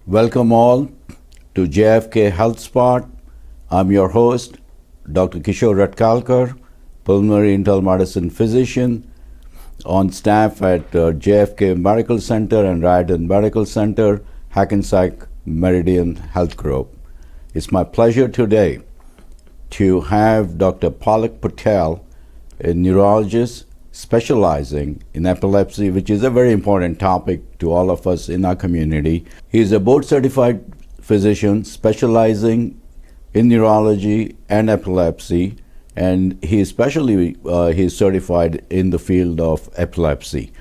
Welcome all to JFK Health Spot. I'm your host, Dr. Kishore Ratkalkar, pulmonary internal medicine physician on staff at JFK Medical Center and Ryan Medical Center, Hackensack Meridian Health Group. It's my pleasure today to have Dr. Palak Patel, a neurologist specializing in epilepsy, which is a very important topic to all of us in our community. He is a board-certified physician specializing in neurology and epilepsy, and he especially is certified in the field of epilepsy,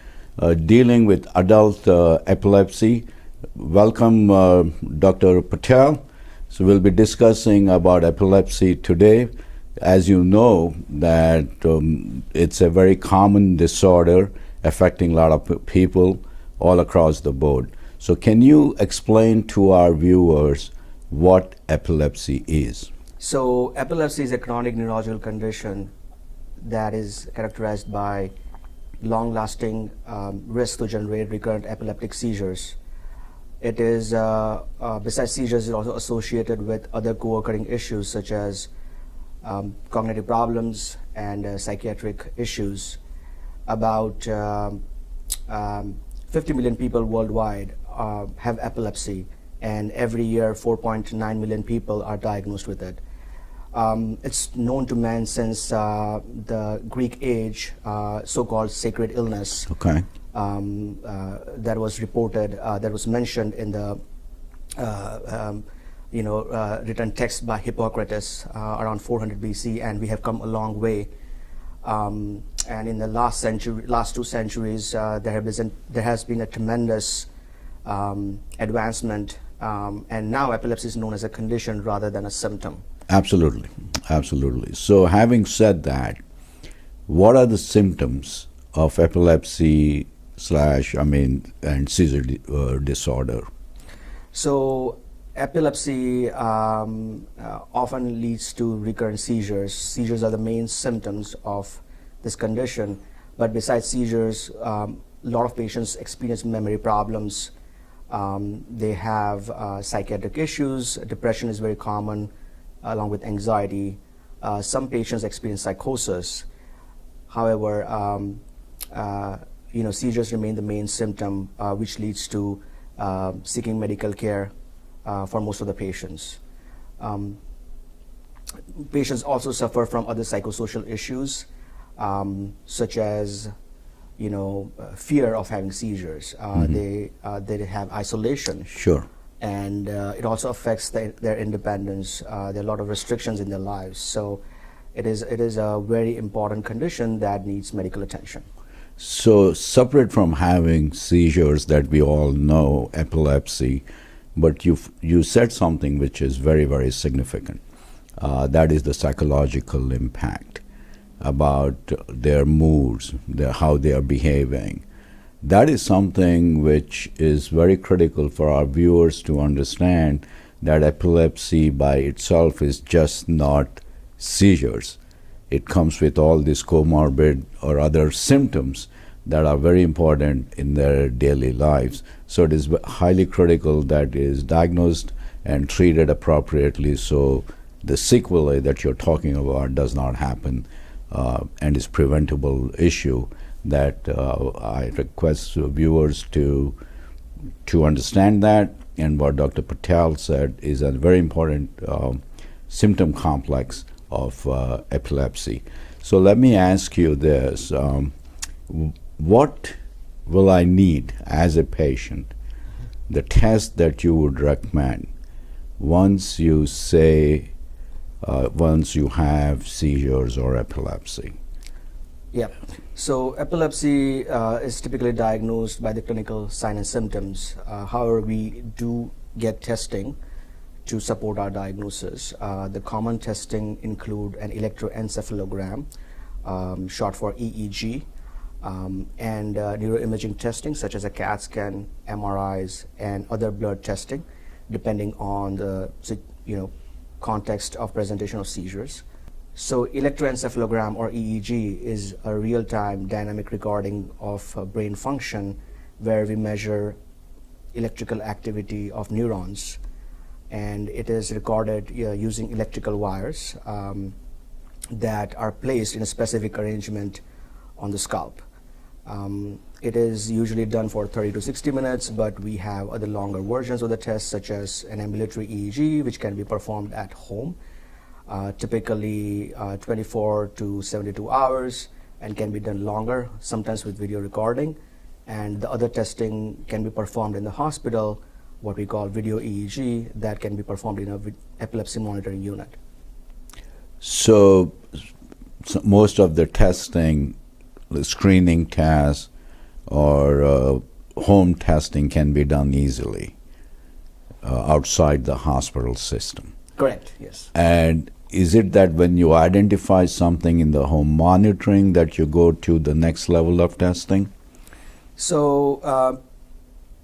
dealing with adult epilepsy. Welcome, Dr. Patel. So we'll be discussing about epilepsy today. As you know, that it's a very common disorder affecting a lot of people all across the board. So can you explain to our viewers what epilepsy is? So epilepsy is a chronic neurological condition that is characterized by long-lasting risk to generate recurrent epileptic seizures. It is, besides seizures, is also associated with other co-occurring issues such as cognitive problems and psychiatric issues. About 50 million people worldwide have epilepsy, and every year 4.9 million people are diagnosed with it. It's known to man since the Greek age, so-called sacred illness. Okay. That was reported, that was mentioned in the written text by Hippocrates around 400 BC, and we have come a long way. And in the last 2 centuries, there has been a tremendous advancement, and now epilepsy is known as a condition rather than a symptom. Absolutely, absolutely. So having said that, what are the symptoms of epilepsy and seizure disorder? So epilepsy often leads to recurrent seizures. Seizures are the main symptoms of this condition, but besides seizures, a lot of patients experience memory problems. They have psychiatric issues. Depression is very common, along with anxiety. Some patients experience psychosis. However, seizures remain the main symptom, which leads to seeking medical care for most of the patients. Patients also suffer from other psychosocial issues, such as fear of having seizures. They have isolation. Sure. And it also affects their independence. There are a lot of restrictions in their lives. So it is a very important condition that needs medical attention. So separate from having seizures that we all know, epilepsy, but you said something which is very, very significant. That is the psychological impact about their moods, how they are behaving. That is something which is very critical for our viewers to understand, that epilepsy by itself is just not seizures. It comes with all these comorbid or other symptoms that are very important in their daily lives. So it is highly critical that it is diagnosed and treated appropriately, so the sequelae that you're talking about does not happen, and is preventable issue that I request viewers to understand that. And what Dr. Patel said is a very important symptom complex of epilepsy. So let me ask you this. What will I need as a patient, the test that you would recommend once you have seizures or epilepsy? Yeah. So epilepsy is typically diagnosed by the clinical signs and symptoms. However, we do get testing to support our diagnosis. The common testing include an electroencephalogram, short for EEG, and neuroimaging testing such as a CAT scan, MRIs, and other blood testing, depending on the context of presentation of seizures. So electroencephalogram or EEG is a real-time dynamic recording of brain function, where we measure electrical activity of neurons, and it is recorded using electrical wires that are placed in a specific arrangement on the scalp. It is usually done for 30 to 60 minutes, but we have other longer versions of the test, such as an ambulatory EEG, which can be performed at home, typically 24 to 72 hours, and can be done longer, sometimes with video recording. And the other testing can be performed in the hospital, what we call video EEG, that can be performed in a epilepsy monitoring unit. So most of the testing, the screening tests or home testing can be done easily outside the hospital system. Correct, yes. And is it that when you identify something in the home monitoring that you go to the next level of testing? So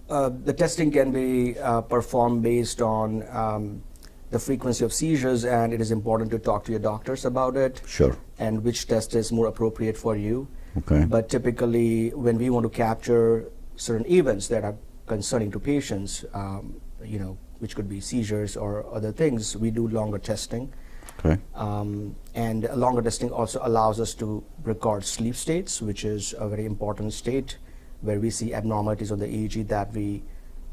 the testing can be performed based on the frequency of seizures, and it is important to talk to your doctors about it. Sure. And which test is more appropriate for you. Okay. But typically, when we want to capture certain events that are concerning to patients, which could be seizures or other things, we do longer testing. Okay. And longer testing also allows us to record sleep states, which is a very important state where we see abnormalities on the EEG that we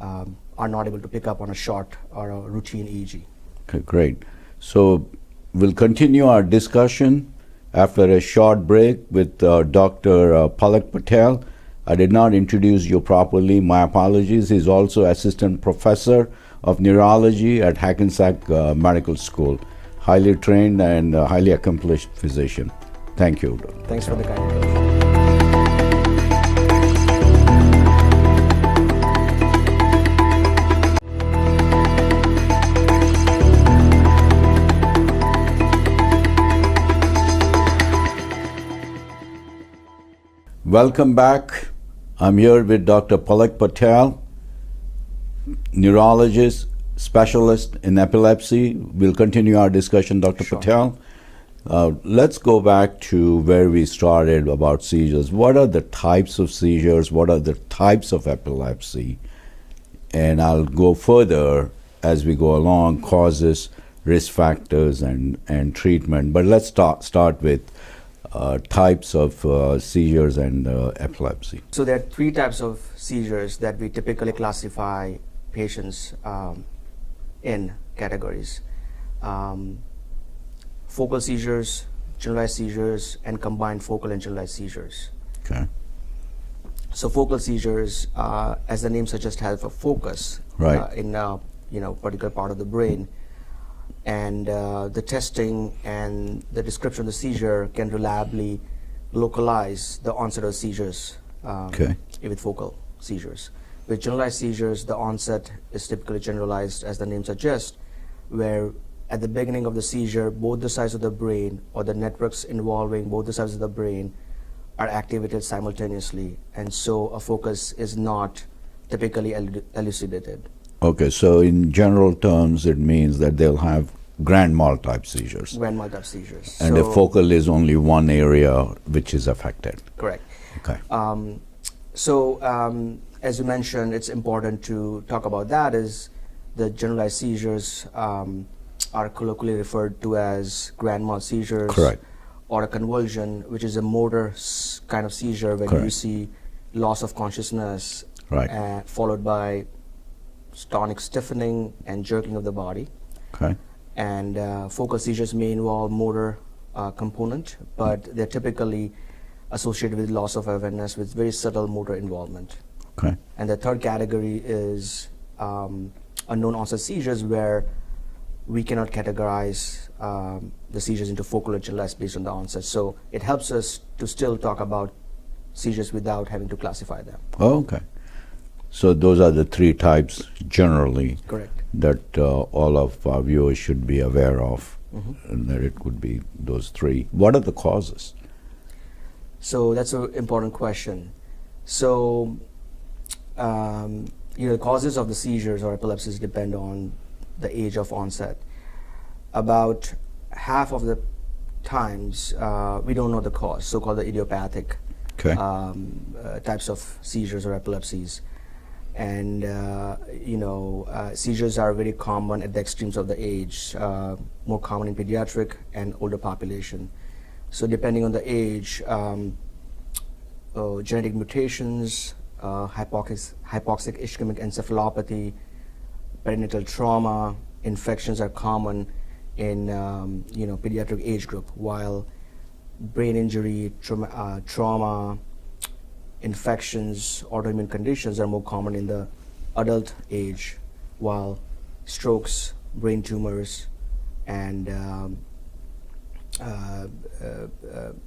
are not able to pick up on a short or a routine EEG. Okay, great. So we'll continue our discussion after a short break with Dr. Palak Patel. I did not introduce you properly. My apologies. He's also assistant professor of neurology at Hackensack Medical School. Highly trained and highly accomplished physician. Thank you. Thanks for the kind introduction. Welcome back. I'm here with Dr. Palak Patel, neurologist, specialist in epilepsy. We'll continue our discussion, Dr. Sure. Patel. Let's go back to where we started about seizures. What are the types of seizures? What are the types of epilepsy? And I'll go further as we go along, causes, risk factors, and treatment. But let's start with types of seizures and epilepsy. So there are three types of seizures that we typically classify patients in categories. Focal seizures, generalized seizures, and combined focal and generalized seizures. Okay. So focal seizures, as the name suggests, have a focus Right. in a particular part of the brain, and the testing and the description of the seizure can reliably localize the onset of seizures Okay. with focal seizures. With generalized seizures, the onset is typically generalized, as the name suggests, where at the beginning of the seizure, both the sides of the brain or the networks involving both the sides of the brain are activated simultaneously, and so a focus is not typically elucidated. Okay, so in general terms, it means that they'll have grand mal type seizures. Grand mal type seizures. And the focal is only one area which is affected. Correct. Okay. As you mentioned, it's important to talk about that. Is the generalized seizures are colloquially referred to as grand mal seizures. Correct. Or a convulsion, which is a motor kind of seizure where you Correct. see loss of consciousness, Right. followed by tonic stiffening and jerking of the body. Okay. And focal seizures may involve motor component, but they're typically associated with loss of awareness with very subtle motor involvement. Okay. And the third category is unknown onset seizures, where we cannot categorize the seizures into focal or generalized based on the onset. So it helps us to still talk about seizures without having to classify them. Oh, okay. So those are the three types generally Correct. that all of our viewers should be aware of, Mm-hmm. and that it could be those three. What are the causes? So that's an important question. So, the causes of the seizures or epilepsies depend on the age of onset. About half of the times, we don't know the cause, so-called the idiopathic Okay. types of seizures or epilepsies. and seizures are very common at the extremes of the age, more common in pediatric and older population. So depending on the age, genetic mutations, hypoxic ischemic encephalopathy, perinatal trauma, infections are common in pediatric age group, while brain injury, trauma, infections, autoimmune conditions are more common in the adult age, while strokes, brain tumors, and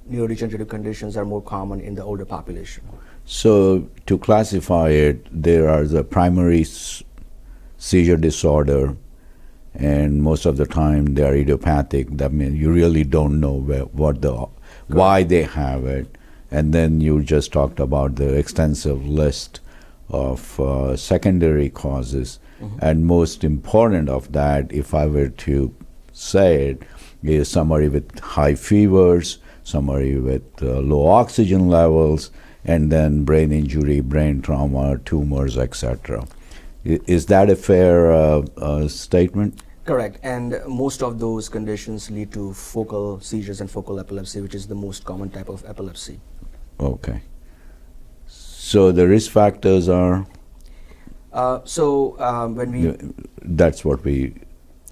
neurodegenerative conditions are more common in the older population. So to classify it, there are the primary seizure disorder, and most of the time they are idiopathic. That means you really don't know why they have it. And then you just talked about the extensive list of secondary causes. Mm-hmm. And most important of that, if I were to say it, is somebody with high fevers, somebody with low oxygen levels, and then brain injury, brain trauma, tumors, etc. Is that a fair statement? Correct, and most of those conditions lead to focal seizures and focal epilepsy, which is the most common type of epilepsy. Okay. So the risk factors are? When we... That's what we...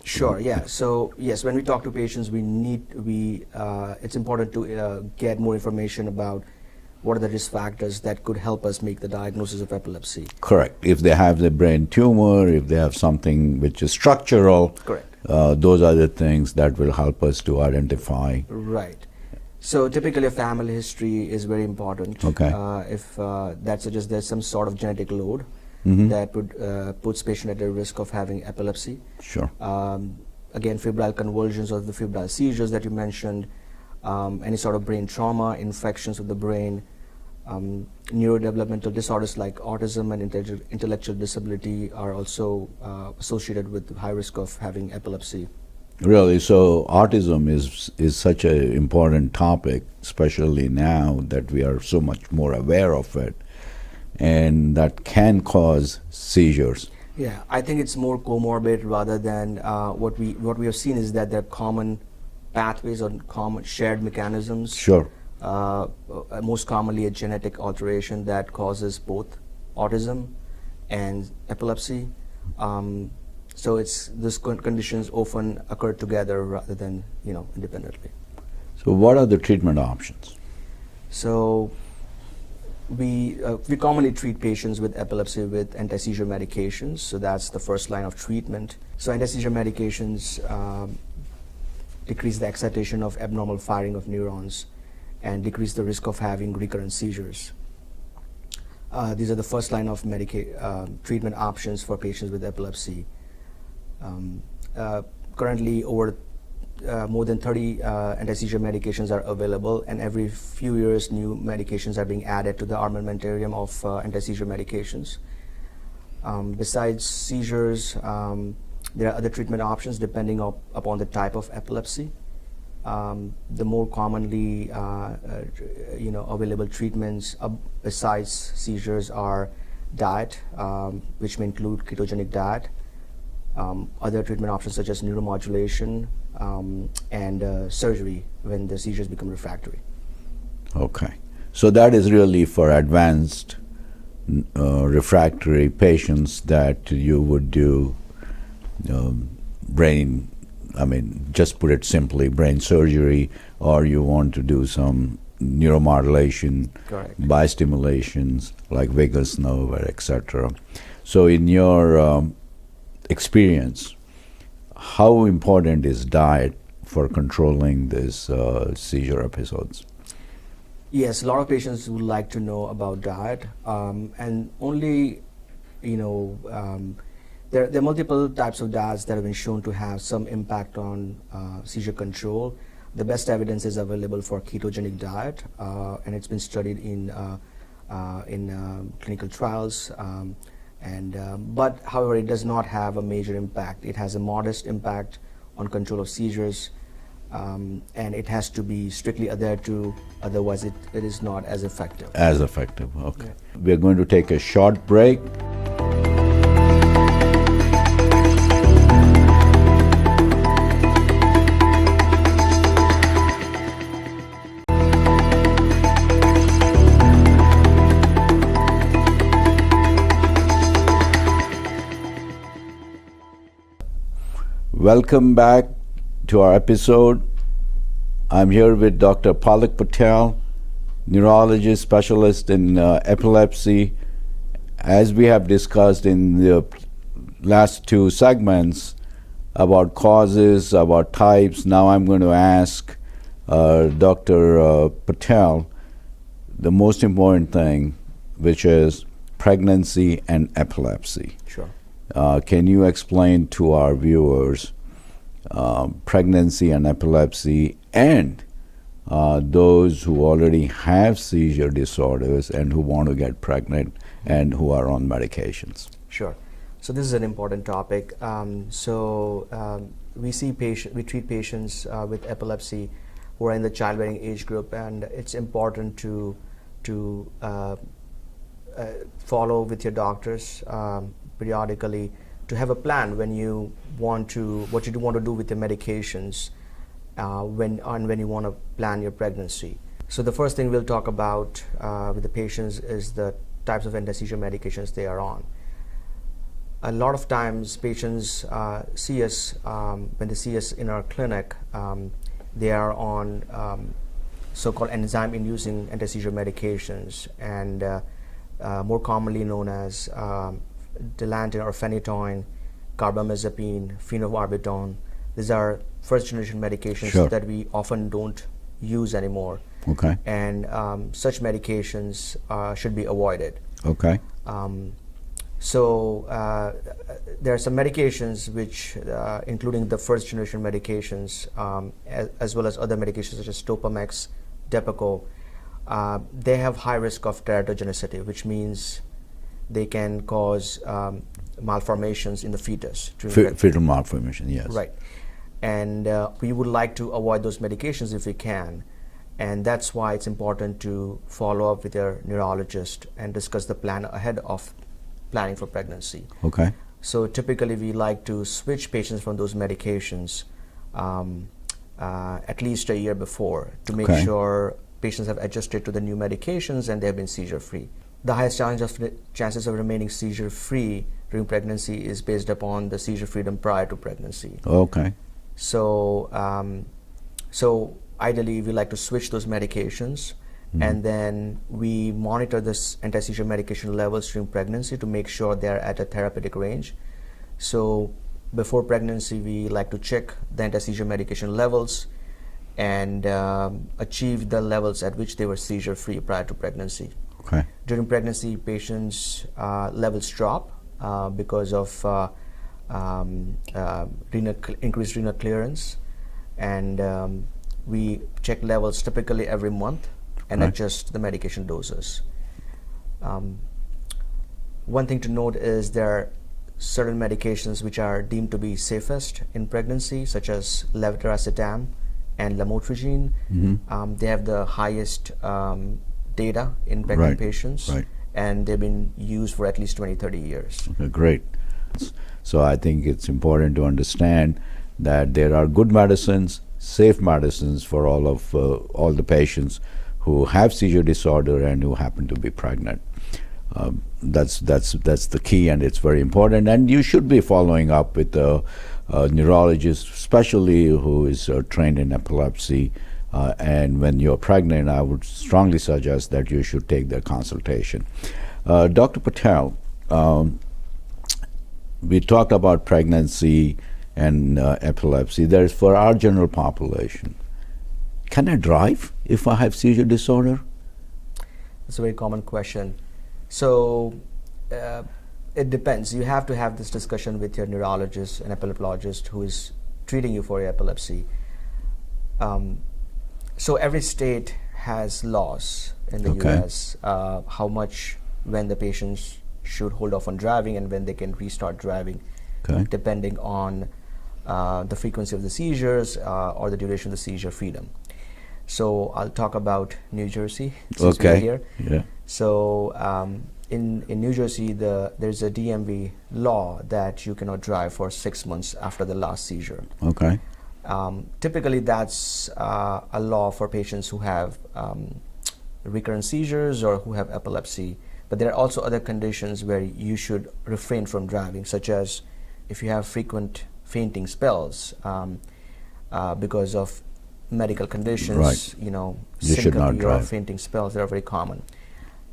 Sure, yeah. So yes, when we talk to patients, it's important to get more information about what are the risk factors that could help us make the diagnosis of epilepsy. Correct. If they have the brain tumor, if they have something which is structural, correct. Those are the things that will help us to identify. Right. So typically a family history is very important. Okay. If that suggests there's some sort of genetic load, mm-hmm. that would puts patient at a risk of having epilepsy. Sure. Again, febrile convulsions or the febrile seizures that you mentioned, any sort of brain trauma, infections of the brain, neurodevelopmental disorders like autism and intellectual disability are also associated with high risk of having epilepsy. Really, so autism is such an important topic, especially now that we are so much more aware of it, and that can cause seizures. Yeah, I think it's more comorbid rather than what we have seen is that there are common pathways or common shared mechanisms. Sure. Most commonly a genetic alteration that causes both autism and epilepsy. So these conditions often occur together rather than independently. So what are the treatment options? So we commonly treat patients with epilepsy with anti-seizure medications. So that's the first line of treatment. So anti-seizure medications decrease the excitation of abnormal firing of neurons and decrease the risk of having recurrent seizures. These are the first line of treatment options for patients with epilepsy. Currently, over more than 30 anti-seizure medications are available, and every few years new medications are being added to the armamentarium of anti-seizure medications. Besides seizures, there are other treatment options depending upon the type of epilepsy. The more commonly available treatments besides seizures are diet, which may include ketogenic diet, other treatment options such as neuromodulation, and surgery when the seizures become refractory. Okay, so that is really for advanced refractory patients that you would do brain, just put it simply, brain surgery, or you want to do some neuromodulation, correct, biostimulations like vagus nerve, etc. So in your experience, how important is diet for controlling these seizure episodes? Yes, a lot of patients would like to know about diet, and only, there are multiple types of diets that have been shown to have some impact on seizure control. The best evidence is available for ketogenic diet, and it's been studied in clinical trials. But however, it does not have a major impact. It has a modest impact on control of seizures, and it has to be strictly adhered to, otherwise it is not as effective. As effective, okay. Yeah. We're going to take a short break. Welcome back to our episode. I'm here with Dr. Palak Patel, neurologist specialist in epilepsy. As we have discussed in the last two segments about causes, about types, now I'm going to ask Dr. Patel the most important thing, which is pregnancy and epilepsy. Sure. Can you explain to our viewers pregnancy and epilepsy and those who already have seizure disorders and who want to get pregnant and who are on medications? Sure. So this is an important topic. We treat patients with epilepsy who are in the childbearing age group, and it's important to follow with your doctors periodically to have a plan when you want to what you want to do with your medications when you want to plan your pregnancy. So the first thing we'll talk about with the patients is the types of anti-seizure medications they are on. A lot of times patients see us when they see us in our clinic. They are on so-called enzyme-inducing anti-seizure medications, and more commonly known as Dilantin or phenytoin, carbamazepine, phenobarbital. These are first-generation medications Sure. that we often don't use anymore. Okay. And such medications should be avoided. Okay. There are some medications which, including the first-generation medications, as well as other medications such as Topamax, Depakote, they have high risk of teratogenicity, which means they can cause malformations in the fetus. Fetal malformation, yes. Right. And we would like to avoid those medications if we can. And that's why it's important to follow up with your neurologist and discuss the plan ahead of planning for pregnancy. Okay. So typically we like to switch patients from those medications at least a year before to make Okay. sure patients have adjusted to the new medications and they have been seizure-free. The highest chances of remaining seizure-free during pregnancy is based upon the seizure freedom prior to pregnancy. Okay. So ideally we like to switch those medications, and then we monitor this anti-seizure medication levels during pregnancy to make sure they're at a therapeutic range. So before pregnancy, we like to check the anti-seizure medication levels and achieve the levels at which they were seizure-free prior to pregnancy. Okay. During pregnancy, patients' levels drop because of increased renal clearance, and we check levels typically every month and Right. adjust the medication doses. One thing to note is there are certain medications which are deemed to be safest in pregnancy, such as levetiracetam and lamotrigine. They have the highest data in pregnant Right. patients, Right. and they've been used for at least 20-30 years. Okay, great. So I think it's important to understand that there are good medicines, safe medicines for all the patients who have seizure disorder and who happen to be pregnant. That's the key, and it's very important. And you should be following up with a neurologist, especially who is trained in epilepsy. And when you're pregnant, I would strongly suggest that you should take their consultation. Dr. Patel, we talked about pregnancy and epilepsy. There's for our general population. Can I drive if I have seizure disorder? That's a very common question. So it depends. You have to have this discussion with your neurologist and epileptologist who is treating you for your epilepsy. So every state has laws in the Okay. US, how much, when the patients should hold off on driving and when they can restart driving, Okay. depending on the frequency of the seizures or the duration of the seizure freedom. So I'll talk about New Jersey since we're Okay. here. Yeah. So in New Jersey, there's a DMV law that you cannot drive for 6 months after the last seizure. Okay. Typically, that's a law for patients who have recurrent seizures or who have epilepsy. But there are also other conditions where you should refrain from driving, such as if you have frequent fainting spells because of medical conditions, Right. You should not syncope or drive. fainting spells that are very common.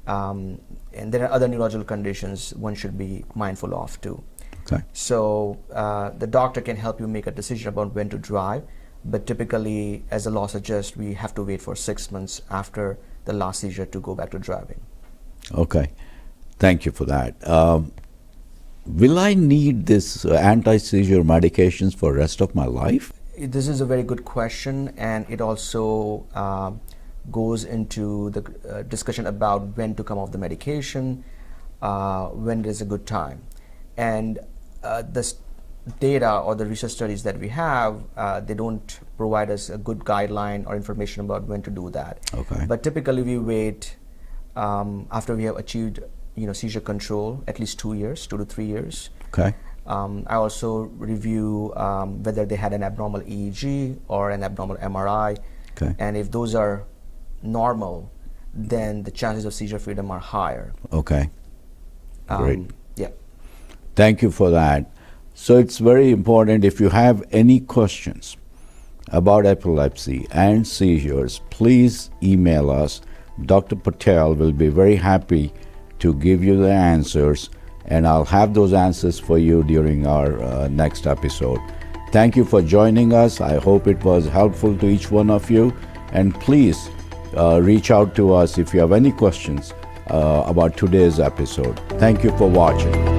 And there are other neurological conditions one should be mindful of too. Okay. So the doctor can help you make a decision about when to drive, but typically, as the law suggests, we have to wait for 6 months after the last seizure to go back to driving. Okay. Thank you for that. Will I need this anti-seizure medications for rest of my life? This is a very good question, and it also goes into the discussion about when to come off the medication, when is a good time. And the data or the research studies that we have, they don't provide us a good guideline or information about when to do that. Okay. But typically we wait after we have achieved seizure control, at least 2 years, 2 to 3 years. Okay. I also review whether they had an abnormal EEG or an abnormal MRI. Okay. And if those are normal, then the chances of seizure freedom are higher. Okay. Great. Yeah. Thank you for that. So it's very important, if you have any questions about epilepsy and seizures, please email us. Dr. Patel will be very happy to give you the answers, and I'll have those answers for you during our next episode. Thank you for joining us. I hope it was helpful to each one of you, and please reach out to us if you have any questions about today's episode. Thank you for watching.